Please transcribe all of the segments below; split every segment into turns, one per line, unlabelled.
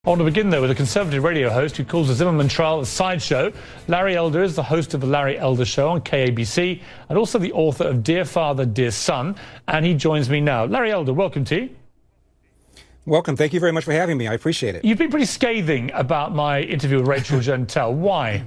I want to begin, though, with a conservative radio host who calls the Zimmerman trial a sideshow. Larry Elder is the host of The Larry Elder Show on KABC and also the author of Dear Father, Dear Son, and he joins me now. Larry Elder, welcome to you.
Welcome. Thank you very much for having me. I appreciate it.
You've been pretty scathing about my interview with Rachel Jeantel. Why?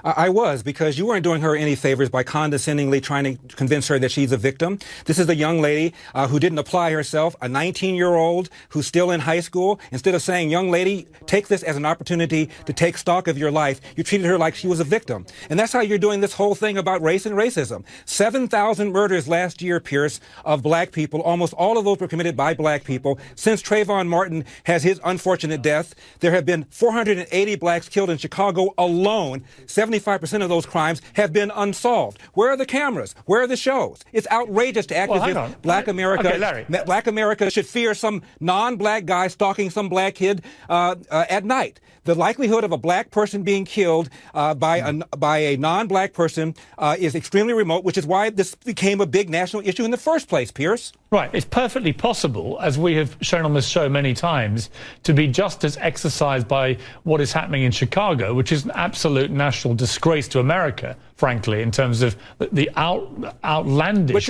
I was, because you weren't doing her any favors by condescendingly trying to convince her that she's a victim. This is a young lady who didn't apply herself, a 19-year-old who's still in high school. Instead of saying, young lady, take this as an opportunity to take stock of your life, you treated her like she was a victim. And that's how you're doing this whole thing about race and racism. 7,000 murders last year, Pierce, of black people. Almost all of those were committed by black people. Since Trayvon Martin has his unfortunate death, there have been 480 blacks killed in Chicago alone. 75% of those crimes have been unsolved. Where are the cameras? Where are the shows? It's outrageous to act as if Black America should fear some non-black guy stalking some black kid at night. The likelihood of a black person being killed by a non-black person is extremely remote, which is why this became a big national issue in the first place, Pierce.
Right. It's perfectly possible, as we have shown on this show many times, to be just as exercised by what is happening in Chicago, which is an absolute national disgrace to America, frankly, in terms of the outlandish.
But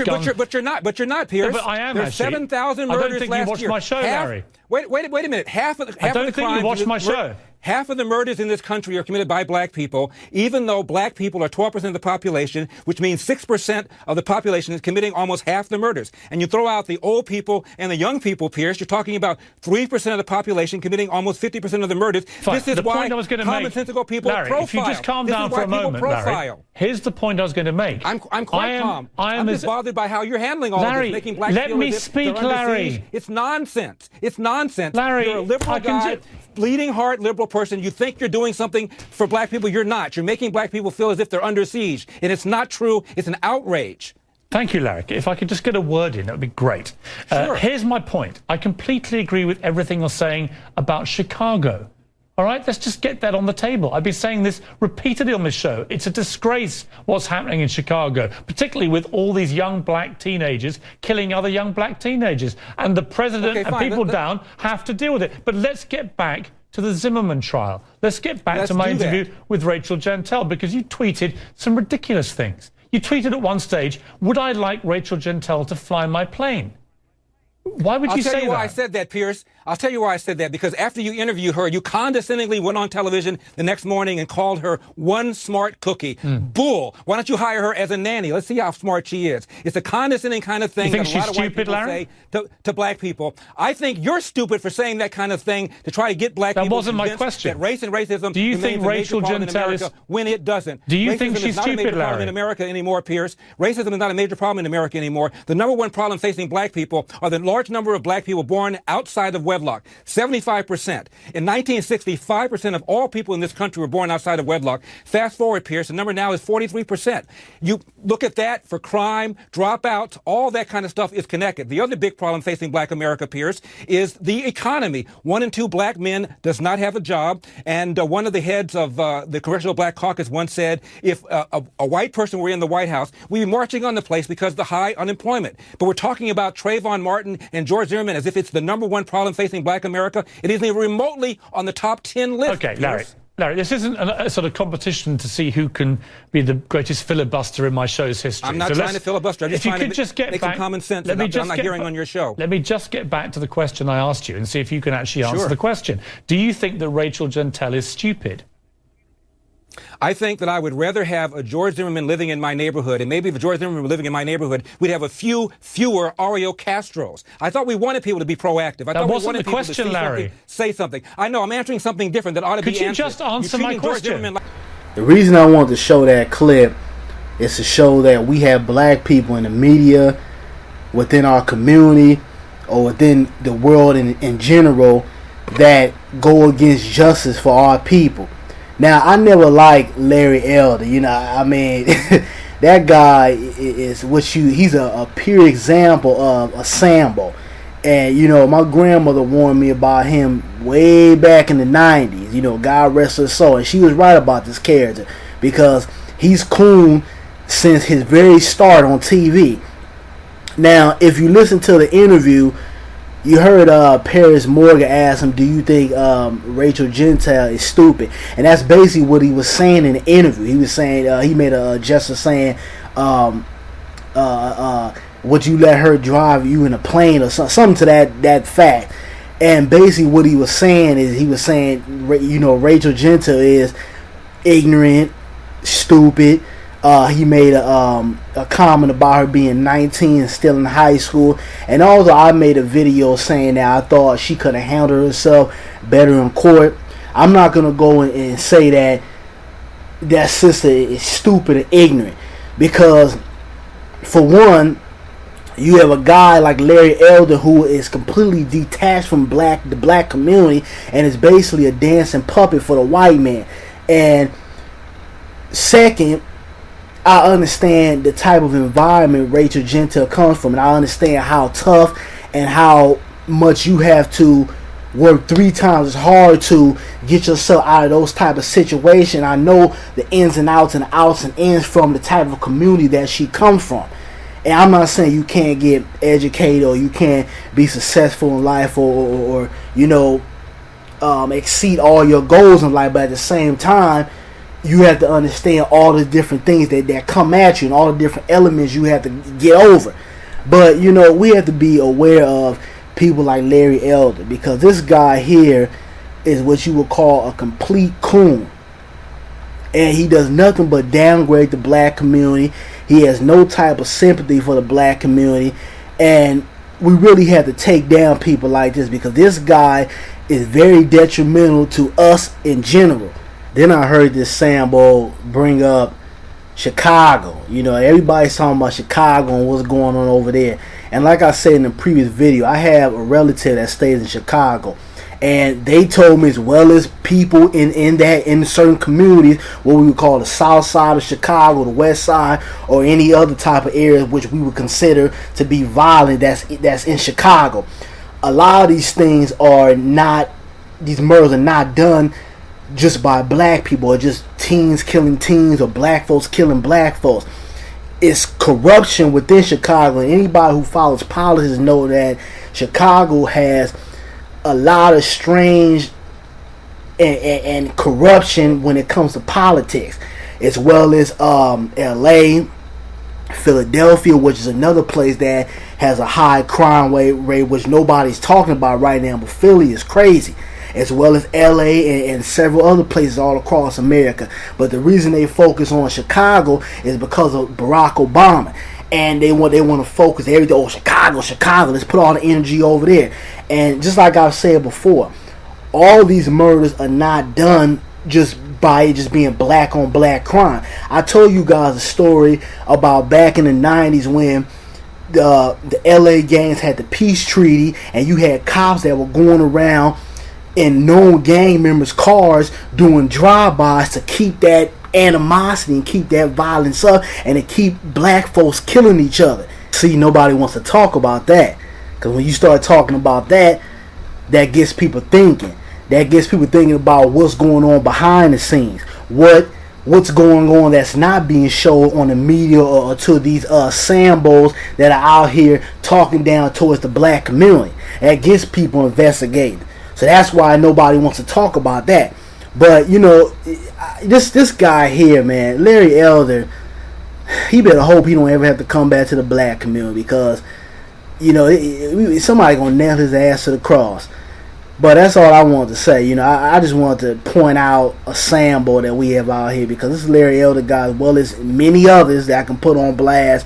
you're not, Pierce.
No, but I am.
There's 7,000 murders last year.
I don't think you watched my show, Larry.
Wait a minute.
I don't think you watched my show.
Half of the murders in this country are committed by black people, even though black people are 12% of the population, which means 6% of the population is committing almost half the murders. And you throw out the old people and the young people, Pierce, you're talking about 3% of the population committing almost 50% of the murders.
Fine.
This is
the
why
point I was going to
commonsensical people
Larry,
profile.
if you just calm down for a moment, Larry, here's the point I was going to make.
I'm quite calm. I'm just bothered by how you're handling all
Larry,
of this, making black
let
feel
me
as if
speak,
they're under
Larry.
siege. It's nonsense. It's nonsense.
Larry,
you're a liberal guy, bleeding heart liberal person. You think you're doing something for black people. You're not. You're making black people feel as if they're under siege. And it's not true. It's an outrage.
Thank you, Larry. If I could just get a word in, that would be great.
Sure.
Here's my point. I completely agree with everything you're saying about Chicago. All right, let's just get that on the table. I've been saying this repeatedly on this show. It's a disgrace what's happening in Chicago, particularly with all these young black teenagers killing other young black teenagers. And the president and people down have to deal with it. But let's get back to the Zimmerman trial. Let's get back to my interview with Rachel Jeantel, because you tweeted some ridiculous things. You tweeted at one stage, would I like Rachel Jeantel to fly my plane? Why would you say that?
I'll tell you why I said that, Pierce. I'll tell you why I said that, because after you interviewed her, you condescendingly went on television the next morning and called her one smart cookie. Bull. Why don't you hire her as a nanny? Let's see how smart she is. It's a condescending kind of thing
that
a lot of white people say to black people. I think you're stupid for saying that kind of thing to try to get black people.
That wasn't my question.
That race and racism.
Do you think Rachel Jeantel is
when it doesn't?
Do you think she's stupid, Larry?
Racism is not a major problem in America anymore, Pierce. Racism is not a major problem in America anymore. The number one problem facing black people are the large number of black people born outside of wedlock. 75%. In 1960, 5% of all people in this country were born outside of wedlock. Fast forward, Pierce, the number now is 43%. You look at that for crime, dropouts, all that kind of stuff is connected. The other big problem facing black America, Pierce, is the economy. 1 in 2 black men does not have a job. And one of the heads of the Congressional Black Caucus once said, if a white person were in the White House, we'd be marching on the place because of the high unemployment. But we're talking about Trayvon Martin and George Zimmerman as if it's the number one problem facing black America. It isn't even remotely on the top 10 list.
Okay, Larry, this isn't a sort of competition to see who can be the greatest filibuster in my show's history.
I'm not trying to filibuster. I'm just trying to make some common sense that I'm not hearing on your show.
Let me just get back to the question I asked you and see if you can actually answer the question. Do you think that Rachel Jeantel is stupid?
I think that I would rather have a George Zimmerman living in my neighborhood, and maybe if George Zimmerman were living in my neighborhood, we'd have fewer Oreo Castros. I thought we wanted people to be proactive. I thought we wanted people to see something, say something. I know, I'm answering something different that ought to be answered.
Could you just answer my question?
The reason I wanted to show that clip is to show that we have black people in the media, within our community, or within the world in general, that go against justice for our people. Now, I never liked Larry Elder. You know, I mean, that guy is he's a pure example of a Sambo. And, you know, my grandmother warned me about him way back in the 90s. You know, God rest her soul. And she was right about this character because he's coon since his very start on TV. Now, if you listen to the interview, You heard Paris Morgan ask him, do you think Rachel Gentile is stupid? And that's basically what he was saying in the interview. He was saying, he made a gesture saying, would you let her drive you in a plane or something to that fact. And basically what he was saying is, he was saying, you know, Rachel Gentile is ignorant, stupid. He made a comment about her being 19 and still in high school. And also I made a video saying that I thought she could have handled herself better in court. I'm not going to go and say that sister is stupid and ignorant, because for one, you have a guy like Larry Elder who is completely detached from the black community and is basically a dancing puppet for the white man. And second, I understand the type of environment Rachel Gentile comes from, and I understand how tough and how much you have to work 3 times as hard to get yourself out of those type of situations. I know the ins and outs and outs and ins from the type of community that she comes from. And I'm not saying you can't get educated or you can't be successful in life or you know, exceed all your goals in life, but at the same time, you have to understand all the different things that come at you and all the different elements you have to get over. But, you know, we have to be aware of people like Larry Elder, because this guy here is what you would call a complete coon. And he does nothing but downgrade the black community. He has no type of sympathy for the black community. And we really have to take down people like this, because this guy is very detrimental to us in general. Then I heard this Sambo bring up Chicago. You know, everybody's talking about Chicago and what's going on over there. And like I said in the previous video, I have a relative that stays in Chicago. And they told me, as well as people in certain communities, what we would call the south side of Chicago, the west side, or any other type of area which we would consider to be violent, that's in Chicago. A lot of these things are not, these murders are not done just by black people, or just teens killing teens, or black folks killing black folks. It's corruption within Chicago, and anybody who follows politics know that Chicago has a lot of strange and corruption when it comes to politics, as well as LA, Philadelphia, which is another place that has a high crime rate, which nobody's talking about right now, but Philly is crazy, as well as LA and several other places all across America. But the reason they focus on Chicago is because of Barack Obama. And they want to focus everything. Oh, Chicago. Let's put all the energy over there. And just like I've said before, all these murders are not done just by it just being black on black crime. I told you guys a story about back in the 90s when the LA gangs had the peace treaty, and you had cops that were going around in known gang members' cars doing drive-bys to keep that animosity and keep that violence up, and to keep black folks killing each other. See, nobody wants to talk about that, because when you start talking about that, that gets people thinking. That gets people thinking about what's going on behind the scenes, what's going on that's not being shown on the media, or to these Sambos that are out here talking down towards the black community. That gets people investigating. So that's why nobody wants to talk about that. But, you know, this guy here, man, Larry Elder, he better hope he don't ever have to come back to the black community, because, you know, somebody gonna nail his ass to the cross. But that's all I wanted to say. You know, I just wanted to point out a Sambo that we have out here, because this Larry Elder guy, as well as many others that I can put on blast.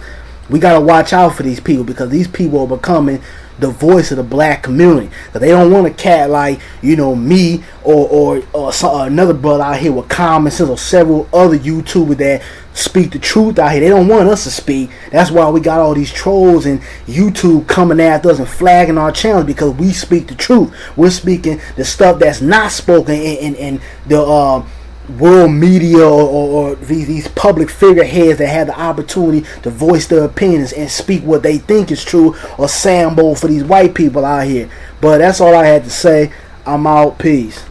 We got to watch out for these people, because these people are becoming the voice of the black community. Because they don't want a cat like, you know, me or another brother out here with common sense, or several other YouTubers that speak the truth out here. They don't want us to speak. That's why we got all these trolls and YouTube coming after us and flagging our channels, because we speak the truth. We're speaking the stuff that's not spoken in the world media, or these public figureheads that have the opportunity to voice their opinions and speak what they think is true, or Sambo for these white people out here. But that's all I had to say. I'm out. Peace.